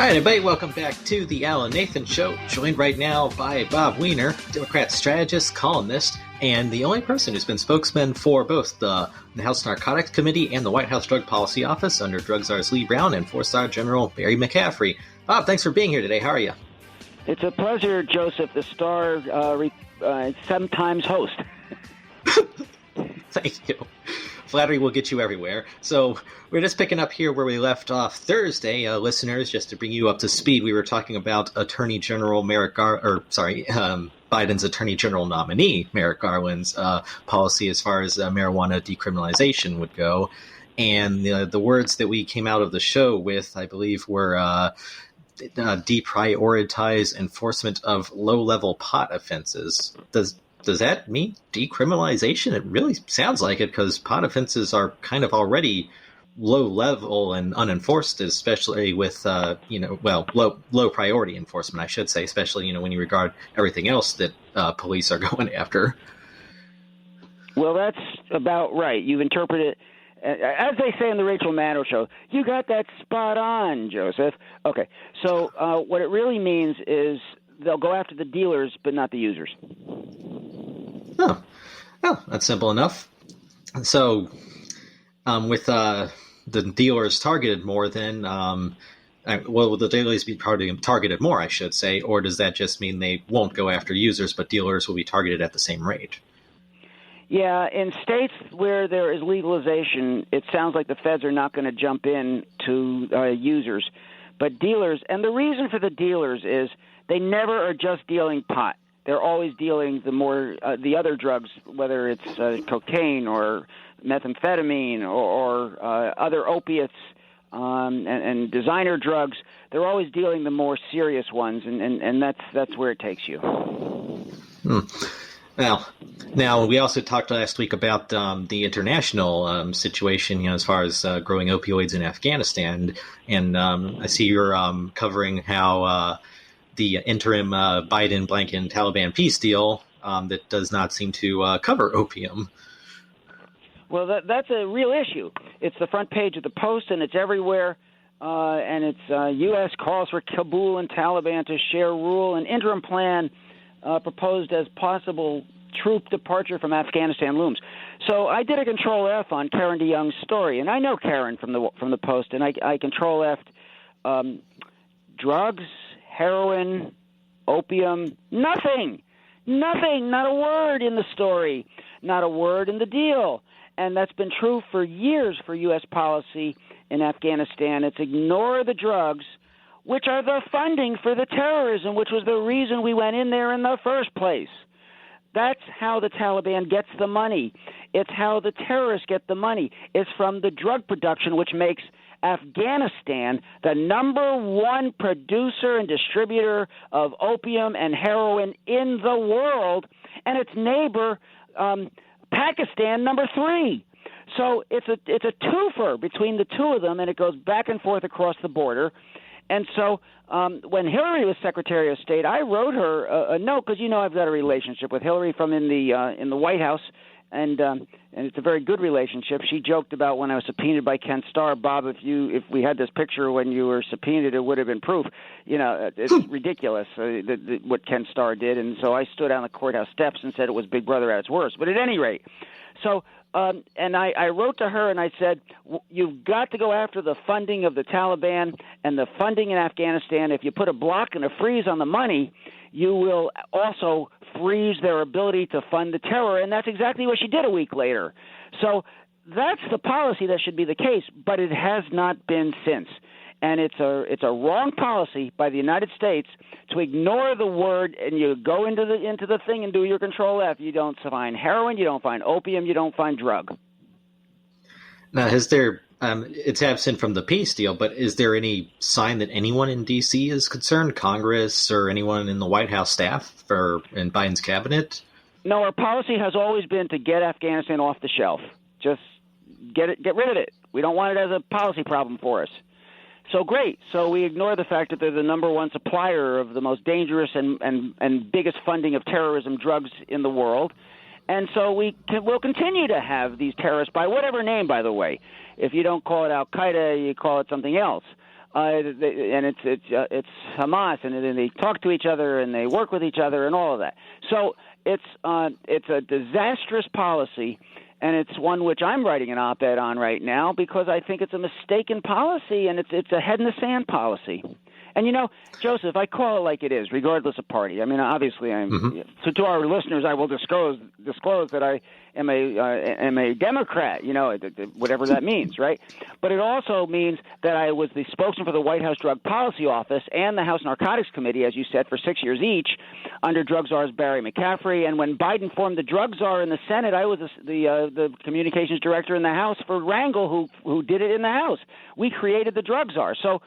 All right, everybody, welcome back to the Alan Nathan Show, joined right now by Bob Weiner, Democrat strategist, columnist, and the only person who's been spokesman for both the House Narcotics Committee and the White House Drug Policy Office under Drug Czars Lee Brown and Four-Star General Barry McCaffrey. Bob, thanks for being here today. How are you? It's a pleasure, Joseph, the star sometimes host. Thank you. Flattery will get you everywhere. So we're just picking up here where we left off Thursday. Listeners, just to bring you up to speed, we were talking about Attorney General Biden's Attorney General nominee, Merrick Garland's policy as far as marijuana decriminalization would go. And the words that we came out of the show with, I believe, were deprioritize enforcement of low-level pot offenses. Does that mean decriminalization? It really sounds like it, because pot offenses are kind of already low level and unenforced, especially with low priority enforcement, I should say, especially when you regard everything else that police are going after. Well, that's about right. You've interpreted it, as they say in the Rachel Maddow show. You got that spot on, Joseph. Okay, so what it really means is they'll go after the dealers, but not the users. Oh, that's simple enough. So, with the dealers targeted more, then, will the dealers be targeted more, I should say, or does that just mean they won't go after users, but dealers will be targeted at the same rate? Yeah, in states where there is legalization, it sounds like the feds are not going to jump in to users, but dealers, and the reason for the dealers is they never are just dealing pot. They're always dealing the other drugs, whether it's cocaine or methamphetamine or other opiates and designer drugs. They're always dealing the more serious ones, and that's where it takes you. Well, now we also talked last week about the international situation, as far as growing opioids in Afghanistan, and I see you're covering how the interim Biden-Blinken-Taliban peace deal that does not seem to cover opium. Well, that's a real issue. It's the front page of the Post, and it's everywhere. And it's U.S. calls for Kabul and Taliban to share rule. An interim plan proposed as possible troop departure from Afghanistan looms. So I did a Control F on Karen DeYoung's story, and I know Karen from the Post, and I Control F'd drugs, heroin, opium, nothing, not a word in the story, not a word in the deal. And that's been true for years for U.S. policy in Afghanistan. It's ignore the drugs, which are the funding for the terrorism, which was the reason we went in there in the first place. That's how the Taliban gets the money. It's how the terrorists get the money. It's from the drug production, which makes Afghanistan the number one producer and distributor of opium and heroin in the world, and its neighbor, Pakistan, number 3. So it's a twofer between the two of them, and it goes back and forth across the border. And so when Hillary was Secretary of State, I wrote her a note, because I've got a relationship with Hillary from in the White House, and it's a very good relationship. She joked about when I was subpoenaed by Ken Starr, Bob, if we had this picture when you were subpoenaed, it would have been proof. It's ridiculous what Ken Starr did, and so I stood on the courthouse steps and said it was Big Brother at its worst. But at any rate, so and I wrote to her and I said, you've got to go after the funding of the Taliban and the funding in Afghanistan. If you put a block and a freeze on the money, you will also freeze their ability to fund the terror. And that's exactly what she did a week later. So that's the policy that should be the case, but it has not been since. And it's a wrong policy by the United States to ignore the word, and you go into the thing and do your Control F. You don't find heroin, you don't find opium, you don't find drug. Now, has there it's absent from the peace deal, but is there any sign that anyone in D.C. is concerned, Congress or anyone in the White House staff or in Biden's cabinet? No, our policy has always been to get Afghanistan off the shelf. Just get rid of it. We don't want it as a policy problem for us. So great. So we ignore the fact that they're the number one supplier of the most dangerous and biggest funding of terrorism drugs in the world. And so we'll continue to have these terrorists by whatever name, by the way. If you don't call it Al-Qaeda, you call it something else. and it's Hamas, and they talk to each other and they work with each other and all of that. So it's a disastrous policy, and it's one which I'm writing an op-ed on right now because I think it's a mistaken policy, and it's a head in the sand policy. And, Joseph, I call it like it is, regardless of party. I mean, obviously, so to our listeners, I will disclose that I am a Democrat, whatever that means, right? But it also means that I was the spokesman for the White House Drug Policy Office and the House Narcotics Committee, as you said, for 6 years each, under drug czars Barry McCaffrey. And when Biden formed the drug czar in the Senate, I was the communications director in the House for Rangel, who did it in the House. We created the drug czar. So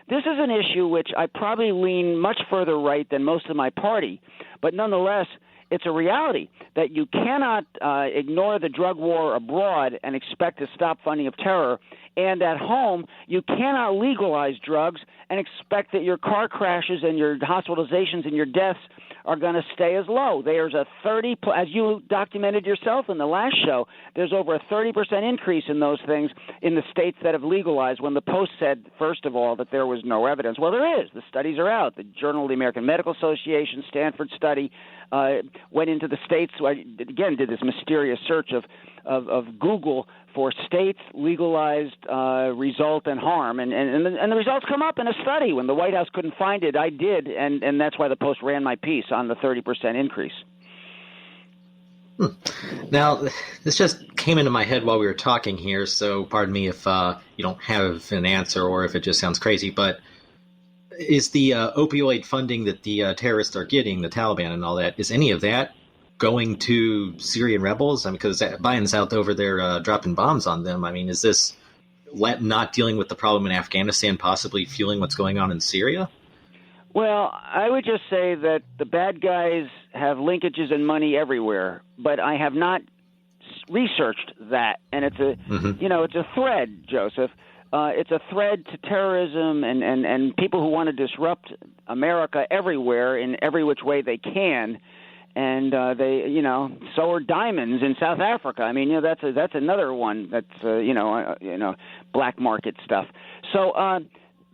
this is an issue which I probably lean much further right than most of my party, but nonetheless, it's a reality that you cannot ignore the drug war abroad and expect to stop funding of terror, and at home you cannot legalize drugs and expect that your car crashes and your hospitalizations and your deaths are going to stay as low. There's a 30, as you documented yourself in the last show, there's over a 30% increase in those things in the states that have legalized, when the Post said, first of all, that there was no evidence. Well, there is. The studies are out. The Journal of the American Medical Association, Stanford study, went into the states, again, did this mysterious search of Google for states legalized result and harm, and the results come up in a study. When the White House couldn't find it, I did, and that's why the Post ran my piece on the 30% increase. Now, this just came into my head while we were talking here, so pardon me if you don't have an answer or if it just sounds crazy, but is the opioid funding that the terrorists are getting, the Taliban and all that, is any of that going to Syrian rebels? I mean, because Biden's out over there dropping bombs on them. I mean, is this not dealing with the problem in Afghanistan possibly fueling what's going on in Syria? Well, I would just say that the bad guys have linkages and money everywhere, but I have not researched that, and it's it's a thread, Joseph. It's a thread to terrorism and people who want to disrupt America everywhere in every which way they can. And they, so are diamonds in South Africa. I mean, that's another one that's black market stuff. So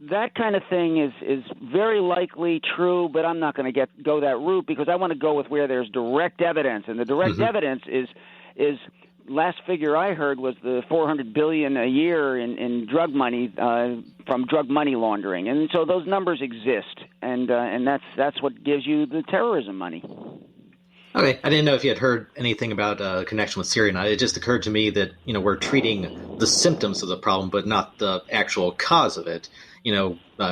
that kind of thing is very likely true, but I'm not going to go that route because I want to go with where there's direct evidence, and the direct evidence is last figure I heard was the $400 billion a year in drug money from drug money laundering, and so those numbers exist, and that's what gives you the terrorism money. Okay, I didn't know if you had heard anything about a connection with Syria. Now, it just occurred to me that we're treating the symptoms of the problem, but not the actual cause of it.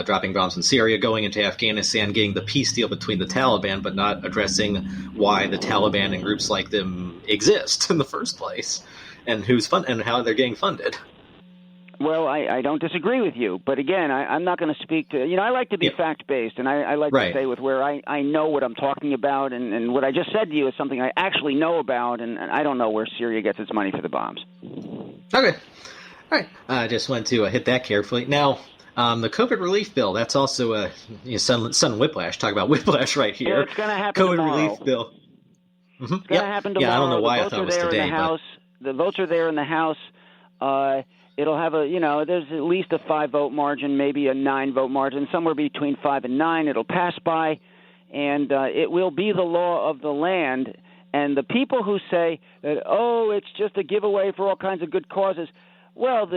Dropping bombs in Syria, going into Afghanistan, getting the peace deal between the Taliban, but not addressing why the Taliban and groups like them exist in the first place, and and how they're getting funded. Well, I don't disagree with you, but again, I'm not going to speak to, I like to be fact-based, and I like to stay with where I know what I'm talking about, and what I just said to you is something I actually know about, and I don't know where Syria gets its money for the bombs. Okay. All right. I just wanted to hit that carefully. Now, the COVID relief bill, that's also Son Whiplash. Talk about whiplash right here. Yeah, it's going to happen COVID tomorrow. relief bill. Mm-hmm. It's going to happen tomorrow. Yeah, I don't know why I thought it was today. The votes are there in the House. It'll have there's at least a 5-vote margin, maybe a 9-vote margin, somewhere between 5 and 9. It'll pass by, and it will be the law of the land. And the people who say that, it's just a giveaway for all kinds of good causes, well,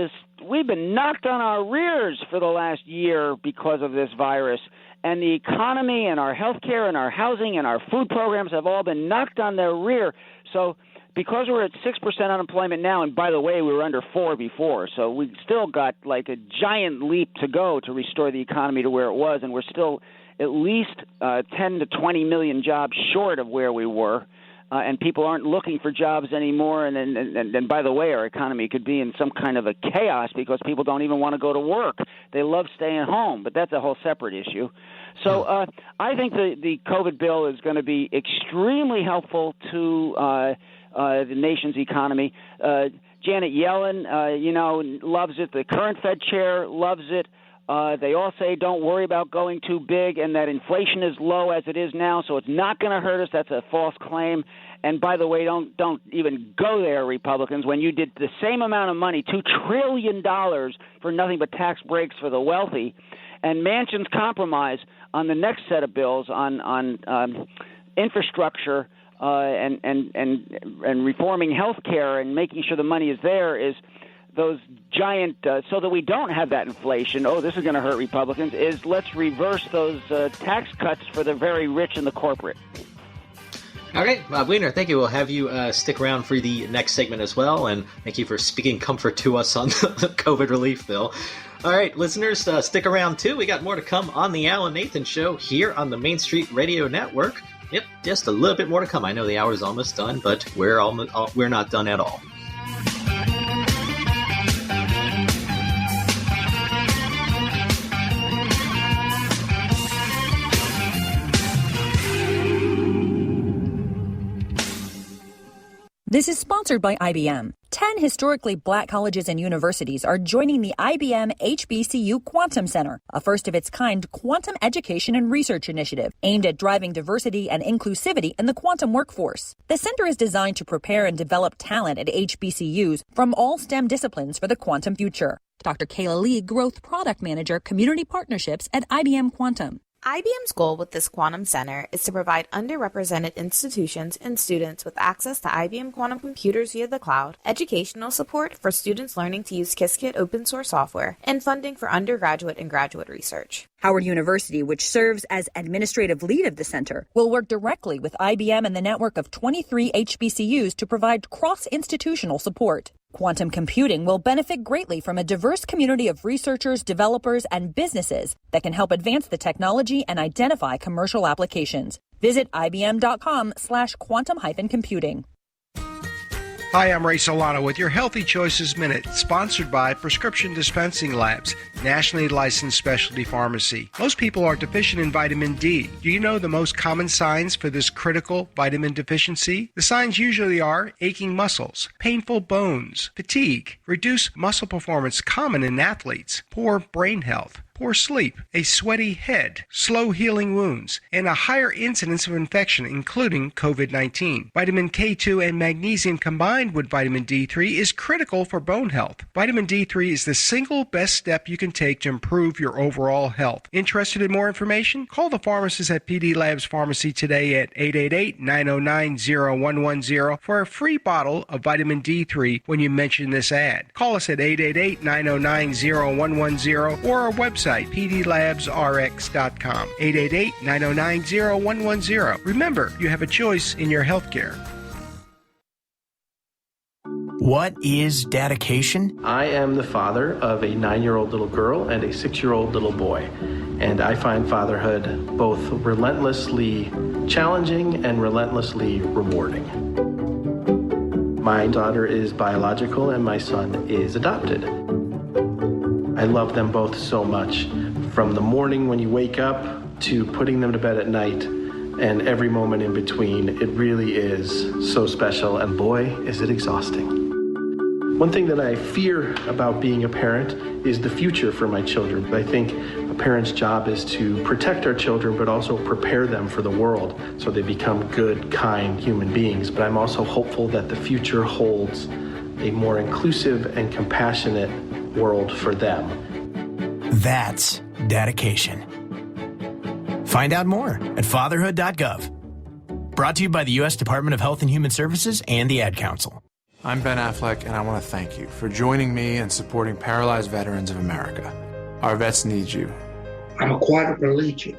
we've been knocked on our rears for the last year because of this virus. And the economy and our health care and our housing and our food programs have all been knocked on their rear. So because we're at 6% unemployment now, and by the way, we were under 4 before, so we still got like a giant leap to go to restore the economy to where it was, and we're still at least 10 to 20 million jobs short of where we were, and people aren't looking for jobs anymore, and by the way, our economy could be in some kind of a chaos because people don't even want to go to work. They love staying home, but that's a whole separate issue. So I think the COVID bill is going to be extremely helpful to the nation's economy. Janet Yellen, loves it. The current Fed chair loves it. They all say don't worry about going too big and that inflation is low as it is now, so it's not going to hurt us. That's a false claim. And by the way, don't even go there, Republicans, when you did the same amount of money, $2 trillion for nothing but tax breaks for the wealthy, and Manchin's compromise on the next set of bills on infrastructure and reforming health care and making sure the money is there is those giant, so that we don't have that inflation, this is going to hurt Republicans, is let's reverse those tax cuts for the very rich and the corporate. Okay, Weiner, thank you. We'll have you stick around for the next segment as well, and thank you for speaking comfort to us on the COVID relief bill. All right, listeners, stick around too. We got more to come on the Alan Nathan Show here on the Main Street Radio Network. Yep, just a little bit more to come. I know the hour's almost done, but we're not done at all. This is sponsored by IBM. 10 historically black colleges and universities are joining the IBM HBCU Quantum Center, a first-of-its-kind quantum education and research initiative aimed at driving diversity and inclusivity in the quantum workforce. The center is designed to prepare and develop talent at HBCUs from all STEM disciplines for the quantum future. Dr. Kayla Lee, Growth Product Manager, Community Partnerships at IBM Quantum. IBM's goal with this Quantum Center is to provide underrepresented institutions and students with access to IBM quantum computers via the cloud, educational support for students learning to use Qiskit open source software, and funding for undergraduate and graduate research. Howard University, which serves as administrative lead of the center, will work directly with IBM and the network of 23 HBCUs to provide cross-institutional support. Quantum computing will benefit greatly from a diverse community of researchers, developers, and businesses that can help advance the technology and identify commercial applications. Visit ibm.com/quantum-computing. Hi, I'm Ray Solano with your Healthy Choices Minute, sponsored by Prescription Dispensing Labs, nationally licensed specialty pharmacy. Most people are deficient in vitamin D. Do you know the most common signs for this critical vitamin deficiency? The signs usually are aching muscles, painful bones, fatigue, reduced muscle performance common in athletes, poor brain health, poor sleep, a sweaty head, slow healing wounds, and a higher incidence of infection, including COVID-19. Vitamin K2 and magnesium combined with vitamin D3 is critical for bone health. Vitamin D3 is the single best step you can take to improve your overall health. Interested in more information? Call the pharmacist at PD Labs Pharmacy today at 888-909-0110 for a free bottle of vitamin D3 when you mention this ad. Call us at 888-909-0110 or our website, pdlabsrx.com, 888-909-0110. Remember, you have a choice in your healthcare. What is dedication? I am the father of a 9-year-old little girl and a 6-year-old little boy, and I find fatherhood both relentlessly challenging and relentlessly rewarding. My daughter is biological and my son is adopted. I love them both so much, from the morning when you wake up to putting them to bed at night and every moment in between. It really is so special, and boy, is it exhausting. One thing that I fear about being a parent is the future for my children. I think a parent's job is to protect our children, but also prepare them for the world so they become good, kind human beings. But I'm also hopeful that the future holds a more inclusive and compassionate world for them. That's dedication. Find out more at fatherhood.gov. Brought to you by the U.S. Department of Health and Human Services and the Ad Council. I'm Ben Affleck, and I want to thank you for joining me and supporting Paralyzed Veterans of America. Our vets need you. I'm a quadriplegic.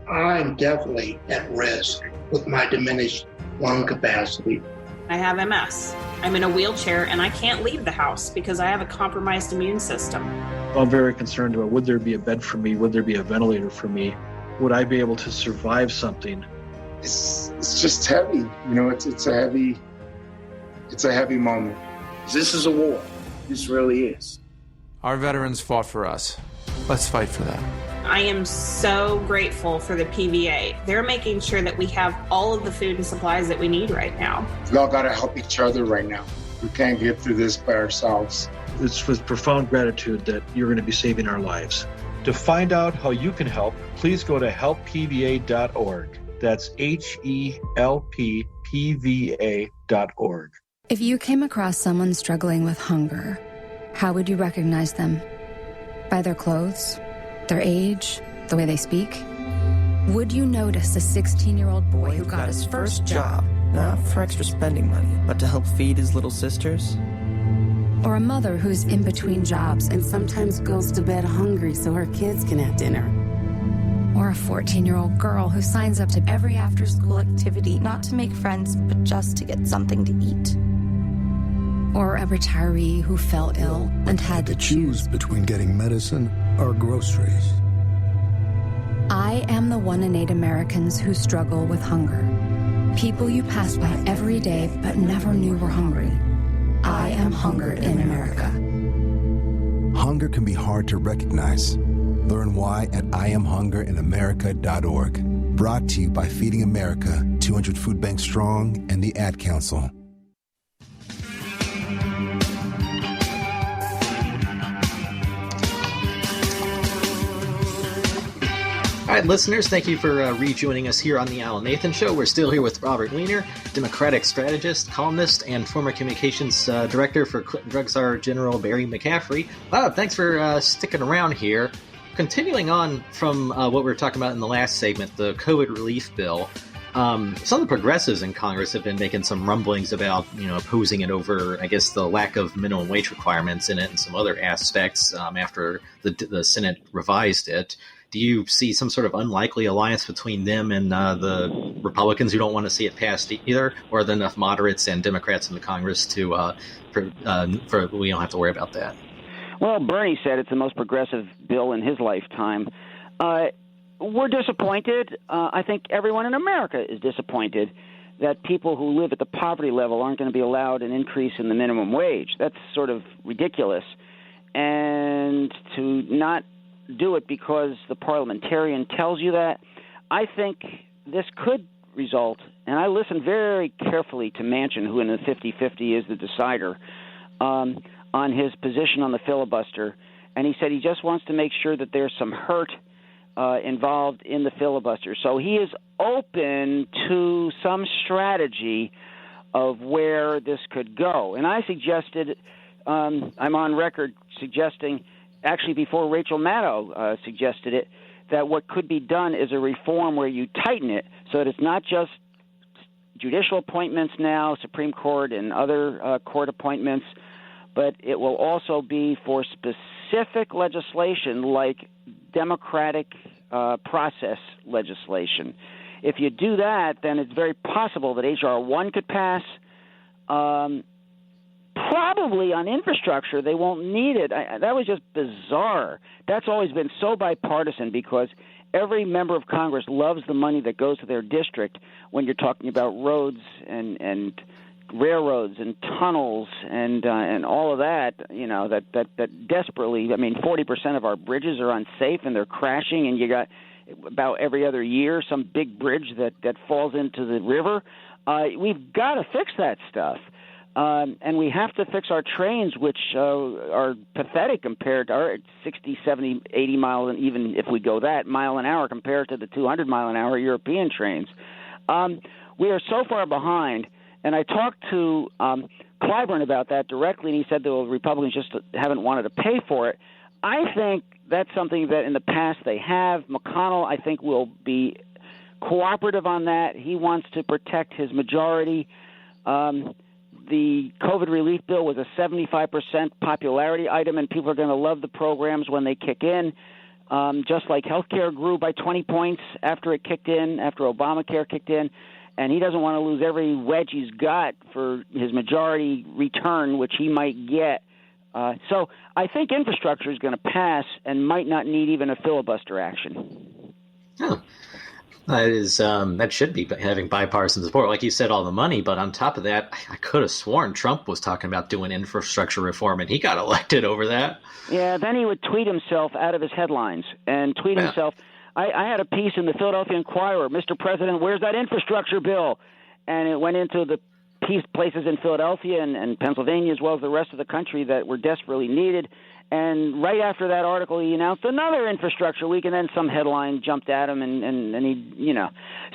I'm definitely at risk with my diminished lung capacity. I have MS. I'm in a wheelchair and I can't leave the house because I have a compromised immune system. I'm very concerned about, would there be a bed for me? Would there be a ventilator for me? Would I be able to survive something? It's just heavy. You know, it's a heavy moment. This is a war. This really is. Our veterans fought for us. Let's fight for them. I am so grateful for the PVA. They're making sure that we have all of the food and supplies that we need right now. We all got to help each other right now. We can't get through this by ourselves. It's with profound gratitude that you're going to be saving our lives. To find out how you can help, please go to helppva.org. That's HELPPVA.org. If you came across someone struggling with hunger, how would you recognize them? By their clothes, their age, the way they speak? Would you notice a 16-year-old boy who got his first job, not for extra spending money, but to help feed his little sisters? Or a mother who's in between jobs and sometimes goes to bed hungry so her kids can have dinner? Or a 14-year-old girl who signs up to every after-school activity, not to make friends, but just to get something to eat? Or a retiree who fell ill and had to choose between getting medicine or groceries. I am the 1 in 8 Americans who struggle with hunger. People you pass by every day but never knew were hungry. I am hunger in America. Hunger can be hard to recognize. Learn why at IamHungerInAmerica.org. Brought to you by Feeding America, 200 Food Banks Strong, and the Ad Council. All right, listeners, thank you for rejoining us here on the Al Nathan Show. We're still here with Robert Weiner, Democratic strategist, columnist, and former communications director for Drug Czar General Barry McCaffrey. Thanks for sticking around here. Continuing on from what we were talking about in the last segment, the COVID relief bill, some of the progressives in Congress have been making some rumblings about, opposing it over, I guess, the lack of minimum wage requirements in it and some other aspects after the Senate revised it. Do you see some sort of unlikely alliance between them and the Republicans who don't want to see it passed either, or are there enough moderates and Democrats in the Congress for we don't have to worry about that? Well, Bernie said it's the most progressive bill in his lifetime. We're disappointed. I think everyone in America is disappointed that people who live at the poverty level aren't going to be allowed an increase in the minimum wage. That's sort of ridiculous. And to not do it because the parliamentarian tells you that, I think this could result, and I listened very carefully to Manchin, who in the 50-50 is the decider, on his position on the filibuster, and he said he just wants to make sure that there's some hurt involved in the filibuster. So he is open to some strategy of where this could go. And I suggested, I'm on record suggesting, actually before Rachel Maddow suggested it, that what could be done is a reform where you tighten it so that it's not just judicial appointments now, Supreme Court and other court appointments, but it will also be for specific legislation like democratic process legislation. If you do that, then it's very possible that H.R. 1 could pass. Probably on infrastructure, they won't need it. That was just bizarre. That's always been so bipartisan because every member of Congress loves the money that goes to their district when you're talking about roads and railroads and tunnels and all of that, that desperately, 40% of our bridges are unsafe and they're crashing, and you got about every other year some big bridge that falls into the river. We've got to fix that stuff. And we have to fix our trains, which are pathetic compared to our 60, 70, 80 miles, and even if we go that mile an hour compared to the 200 mile an hour European trains. We are so far behind, and I talked to Clyburn about that directly, and he said the Republicans just haven't wanted to pay for it. I think that's something that in the past they have. McConnell, I think, will be cooperative on that. He wants to protect his majority. The COVID relief bill was a 75% popularity item, and people are going to love the programs when they kick in. Just like healthcare grew by 20 points after it kicked in, after Obamacare kicked in, and he doesn't want to lose every wedge he's got for his majority return, which he might get. So I think infrastructure is going to pass and might not need even a filibuster action. Oh. That should be having bipartisan support. Like you said, all the money, but on top of that, I could have sworn Trump was talking about doing infrastructure reform, and he got elected over that. Yeah, then he would tweet himself out of his headlines and tweet himself. I had a piece in the Philadelphia Inquirer, Mr. President, where's that infrastructure bill? And it went into the places in Philadelphia and Pennsylvania, as well as the rest of the country, that were desperately needed. And right after that article, he announced another infrastructure week, and then some headline jumped at him, and he,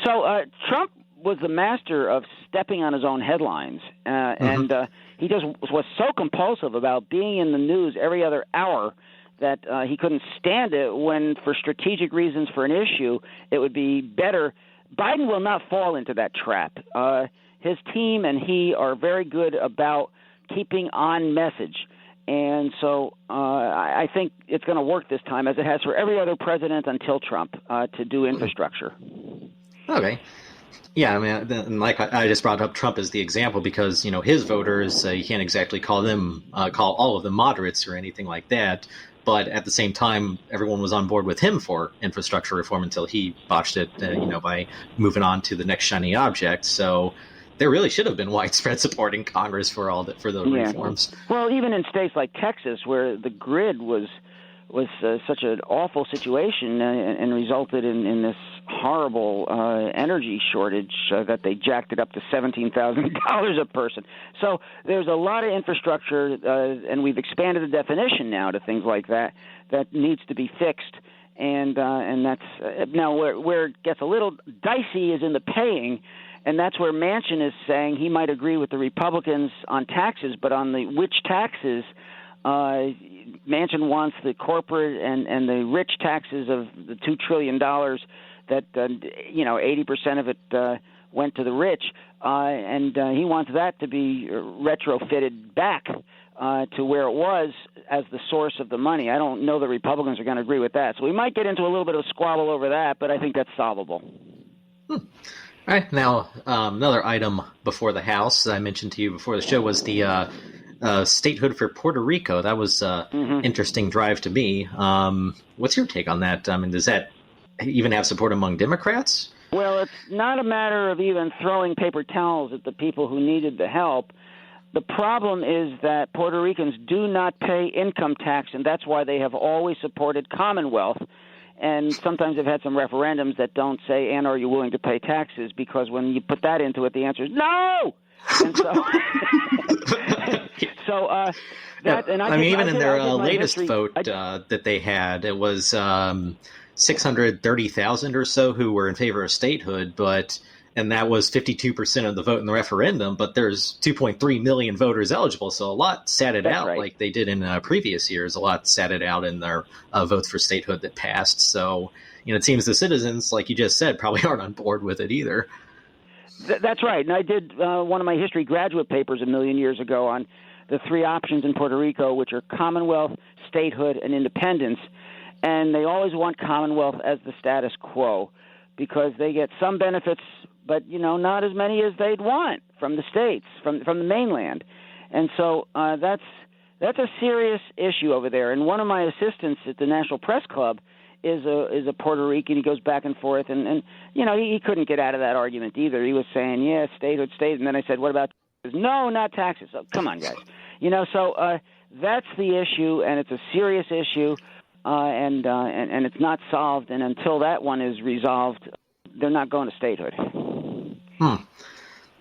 So Trump was the master of stepping on his own headlines, and he just was so compulsive about being in the news every other hour that he couldn't stand it when, for strategic reasons for an issue, it would be better. Biden will not fall into that trap. His team and he are very good about keeping on message. And so I think it's going to work this time, as it has for every other president until Trump, to do infrastructure. Okay. Yeah, I mean, like I just brought up Trump as the example because, his voters, you can't exactly call all of them moderates or anything like that. But at the same time, everyone was on board with him for infrastructure reform until he botched it, by moving on to the next shiny object. So there really should have been widespread support in Congress for the reforms. Well, even in states like Texas, where the grid was such an awful situation and resulted in this horrible energy shortage that they jacked it up to $17,000 a person. So there's a lot of infrastructure, and we've expanded the definition now to things like that needs to be fixed. And that's now where it gets a little dicey is in the paying. And that's where Manchin is saying he might agree with the Republicans on taxes, but on which taxes, Manchin wants the corporate and the rich taxes of the $2 trillion that, 80% of it went to the rich, and he wants that to be retrofitted back to where it was as the source of the money. I don't know the Republicans are going to agree with that. So we might get into a little bit of a squabble over that, but I think that's solvable. All right, now another item before the House that I mentioned to you before the show was the statehood for Puerto Rico. That was an interesting drive to me. What's your take on that? I mean, does that even have support among Democrats? Well, it's not a matter of even throwing paper towels at the people who needed the help. The problem is that Puerto Ricans do not pay income tax, and that's why they have always supported Commonwealth. And sometimes they've had some referendums that don't say, and are you willing to pay taxes? Because when you put that into it, the answer is no! And even in their latest vote that they had, it was 630,000 or so who were in favor of statehood, and that was 52% of the vote in the referendum, but there's 2.3 million voters eligible, so a lot sat it out, right, like they did in previous years. A lot sat it out in their votes for statehood that passed. So, it seems the citizens, like you just said, probably aren't on board with it either. That's right. And I did one of my history graduate papers a million years ago on the three options in Puerto Rico, which are Commonwealth, statehood, and independence. And they always want Commonwealth as the status quo because they get some benefits, but, not as many as they'd want from the states, from the mainland. And so that's a serious issue over there. And one of my assistants at the National Press Club is a Puerto Rican. He goes back and forth, and he couldn't get out of that argument either. He was saying, yeah, statehood, state. And then I said, what about taxes? No, not taxes. Oh, come on, guys. So that's the issue, and it's a serious issue, and it's not solved. And until that one is resolved, they're not going to statehood.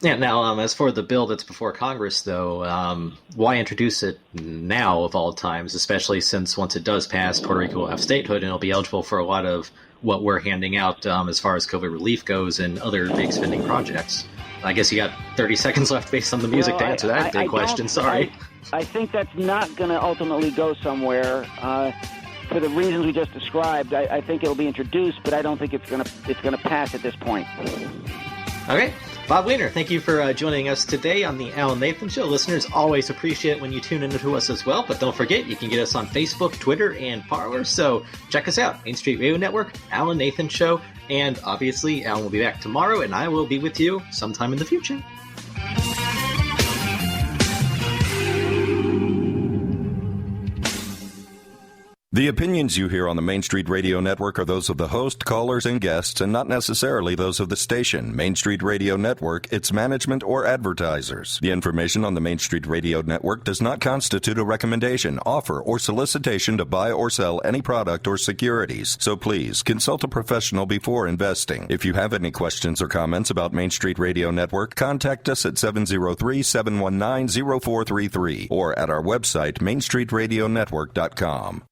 Yeah. Now, as for the bill that's before Congress, though, why introduce it now of all times, especially since once it does pass, Puerto Rico will have statehood and it'll be eligible for a lot of what we're handing out as far as COVID relief goes and other big spending projects. I guess you got 30 seconds left based on the music to answer that big question. Sorry. I think that's not going to ultimately go somewhere. For the reasons we just described, I think it'll be introduced, but I don't think it's going to pass at this point. Okay. Bob Weiner, thank you for joining us today on the Alan Nathan Show. Listeners, always appreciate when you tune into us as well, but don't forget, you can get us on Facebook, Twitter, and Parler, so check us out. Main Street Radio Network, Alan Nathan Show, and obviously, Alan will be back tomorrow, and I will be with you sometime in the future. The opinions you hear on the Main Street Radio Network are those of the host, callers, and guests, and not necessarily those of the station, Main Street Radio Network, its management, or advertisers. The information on the Main Street Radio Network does not constitute a recommendation, offer, or solicitation to buy or sell any product or securities. So please, consult a professional before investing. If you have any questions or comments about Main Street Radio Network, contact us at 703-719-0433 or at our website, mainstreetradionetwork.com.